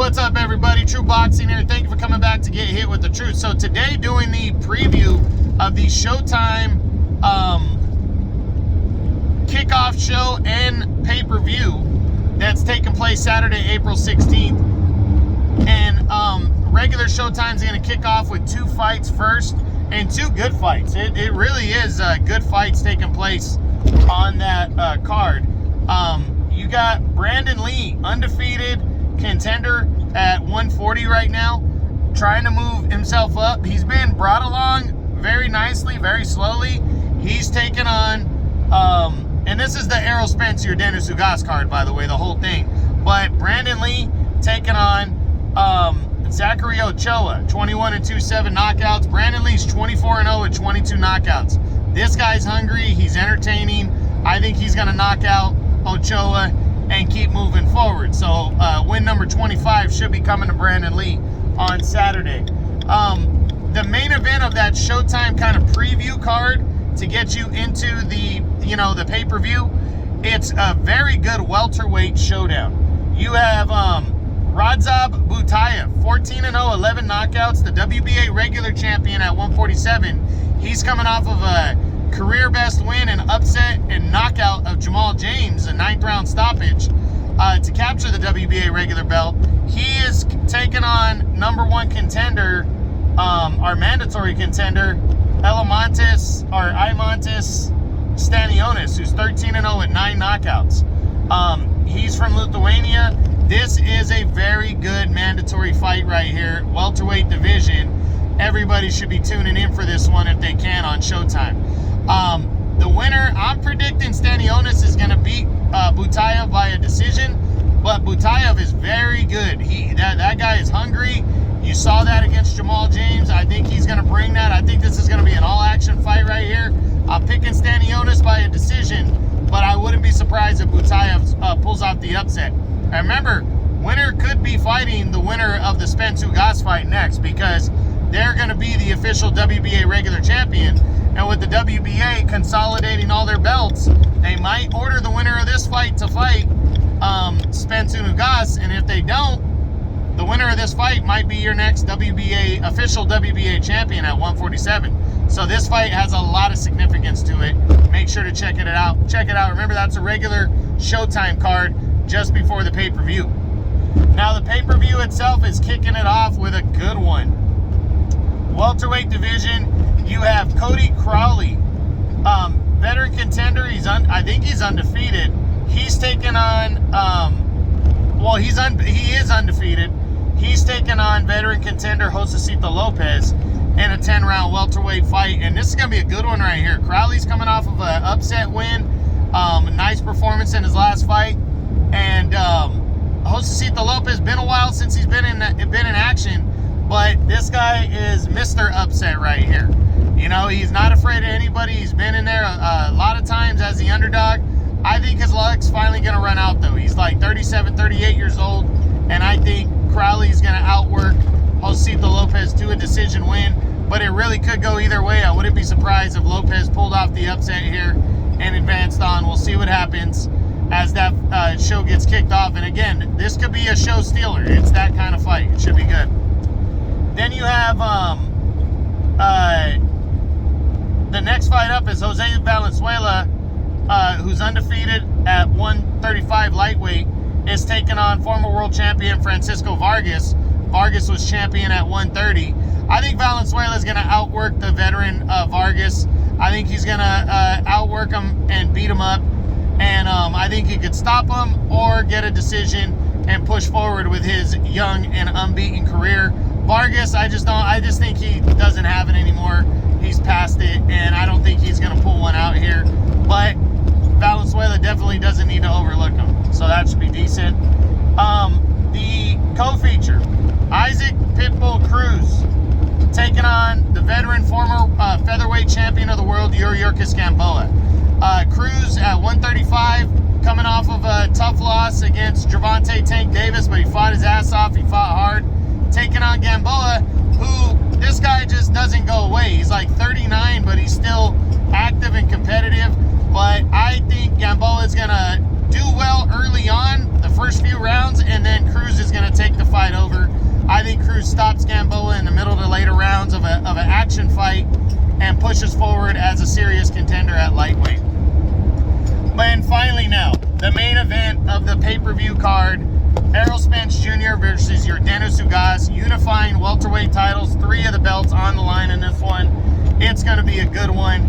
what's up everybody? True Boxing here. Thank you for coming back to Get Hit with the Truth. So today doing the preview of the Showtime kickoff show and pay-per-view that's taking place Saturday, April 16th. And regular Showtime's going to kick off with 2 fights first, and 2 good fights. It really is good fights taking place on that card. You got Brandon Lee, undefeated contender at 140 right now, trying to move himself up. He's been brought along very nicely, very slowly. He's taken on, and this is the Errol Spence or Dennis Ugas card, by the way, the whole thing. But Brandon Lee taking on Zachary Ochoa, 21-2, 7 knockouts. Brandon Lee's 24-0 with 22 knockouts. This guy's hungry. He's entertaining. I think he's going to knock out Ochoa and keep moving forward. So win number 25 should be coming to Brandon Lee on Saturday. The main event of that Showtime kind of preview card to get you into the, the pay-per-view, it's a very good welterweight showdown. You have Radzab Butayev, 14-0, 11 knockouts, the WBA regular champion at 147. He's coming off of a career best win and upset and knockout of Jamal James, a 9th round stoppage, to capture the WBA regular belt. He is taking on #1 contender, our mandatory contender, Imantas Stanionis, who's 13-0 with 9 knockouts. He's from Lithuania. This is a very good mandatory fight right here, welterweight division. Everybody should be tuning in for this one if they can on Showtime. The winner, I'm predicting Stanionis is going to beat Butayev by a decision, but Butayev is very good. That guy is hungry. You saw that against Jamal James. I think he's going to bring that. I think this is going to be an all-action fight right here. I'm picking Stanionis by a decision, but I wouldn't be surprised if Butayev pulls out the upset. And remember, winner could be fighting the winner of the Spence Ugas fight next, because they're going to be the official WBA regular champion. And with the WBA consolidating all their belts, they might order the winner of this fight to fight Spence Ugas. And if they don't, the winner of this fight might be your next official WBA champion at 147. So this fight has a lot of significance to it. Make sure to check it out. Remember, that's a regular Showtime card just before the pay-per-view. Now, the pay-per-view itself is kicking it off with a good one. Welterweight division, you have Cody Crowley, veteran contender. I think he's undefeated. He's taking on, he is undefeated. He's taking on veteran contender Josecito Lopez in a 10-round welterweight fight, and this is going to be a good one right here. Crowley's coming off of an upset win, a nice performance in his last fight, and Josecito Lopez, been a while since he's been in action. But this guy is Mr. Upset right here. He's not afraid of anybody. He's been in there a lot of times as the underdog. I think his luck's finally going to run out, though. He's like 37, 38 years old, and I think Crowley's going to outwork Josecito Lopez to a decision win. But it really could go either way. I wouldn't be surprised if Lopez pulled off the upset here and advanced on. We'll see what happens as that show gets kicked off. And again, this could be a show stealer. It's that kind of fight. It should be good. Then you have the next fight up is Jose Valenzuela, who's undefeated at 135 lightweight, is taking on former world champion Francisco Vargas. Vargas was champion at 130. I think Valenzuela is going to outwork the veteran Vargas. I think he's going to outwork him and beat him up. And I think he could stop him or get a decision and push forward with his young and unbeaten career. Vargas, I just think he doesn't have it anymore. He's past it, and I don't think he's going to pull one out here. But Valenzuela definitely doesn't need to overlook him, so that should be decent. The co-feature, Isaac Pitbull Cruz, taking on the veteran former featherweight champion of the world, Yuriorkis Gamboa. Cruz at 135, coming off of a tough loss against Gervonta Tank Davis, but he fought his ass off. He fought hard. Taking on Gamboa, who, this guy just doesn't go away. He's like 39, but he's still active and competitive. But I think Gamboa is going to do well early on, the first few rounds, and then Cruz is going to take the fight over. Cruz stops Gamboa in the middle to later rounds of an action fight and pushes forward as a serious contender at lightweight. And finally now, the main event of the pay-per-view card, Errol Spence Jr. versus Yordenis Ugas, unifying welterweight titles, 3 of the belts on the line in this one. It's going to be a good one.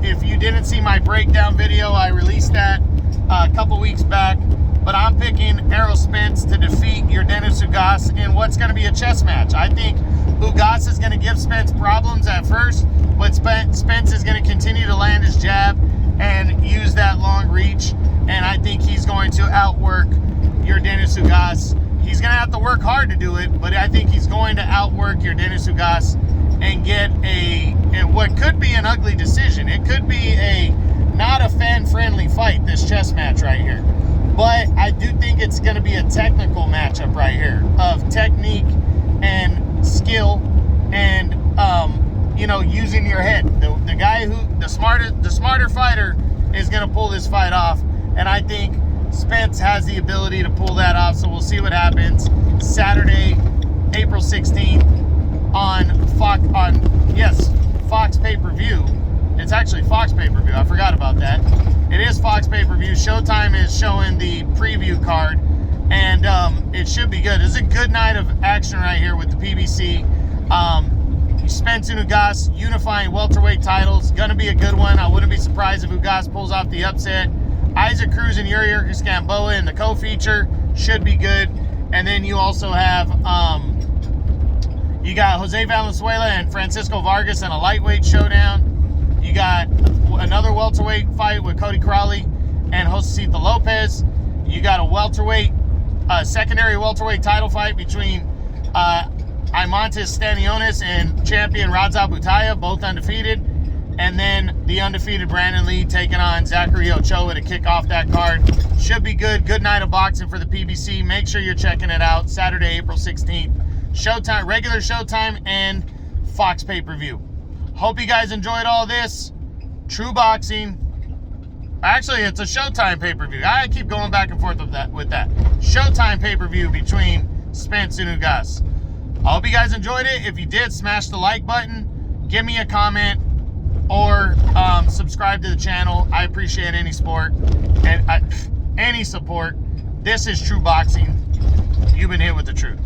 If you didn't see my breakdown video, I released that a couple weeks back, but I'm picking Errol Spence to defeat Yordenis Ugas in what's going to be a chess match. I think Ugas is going to give Spence problems at first, but Spence is going to continue to land his jab and use that long reach, and I think he's going to outwork Yordenis Ugas. He's going to have to work hard to do it, but I think he's going to outwork Yordenis Ugas and get what could be an ugly decision. It could be not a fan-friendly fight, this chess match right here. But I do think it's going to be a technical matchup right here of technique and skill and using your head. The guy the smarter fighter is going to pull this fight off, and I think Spence has the ability to pull that off. So we'll see what happens Saturday, April 16th on Fox pay-per-view. It's actually Fox pay-per-view. I forgot about that. It is Fox pay-per-view. Showtime is showing the preview card, and it should be good. It's a good night of action right here with the PBC. Spence and Ugas unifying welterweight titles. Gonna be a good one. I wouldn't be surprised if Ugas pulls off the upset. Isaac Cruz and Yuri Gamboa in the co-feature should be good. And then you also have you got Jose Valenzuela and Francisco Vargas in a lightweight showdown. You got another welterweight fight with Cody Crowley and Josecito Lopez. You got a secondary welterweight title fight between Imantas Stanionis and champion Radza Butaya, both undefeated. And then the undefeated Brandon Lee taking on Zachary Ochoa to kick off that card. Should be good. Good night of boxing for the PBC. Make sure you're checking it out. Saturday, April 16th. Showtime, regular Showtime, and Fox pay-per-view. Hope you guys enjoyed all this. True Boxing. Actually, it's a Showtime pay-per-view. I keep going back and forth with that. Showtime pay-per-view between Spence and Ugas. I hope you guys enjoyed it. If you did, smash the like button. Give me a comment. Or subscribe to the channel. I appreciate any support and any support. This is True Boxing. You've been hit with the truth.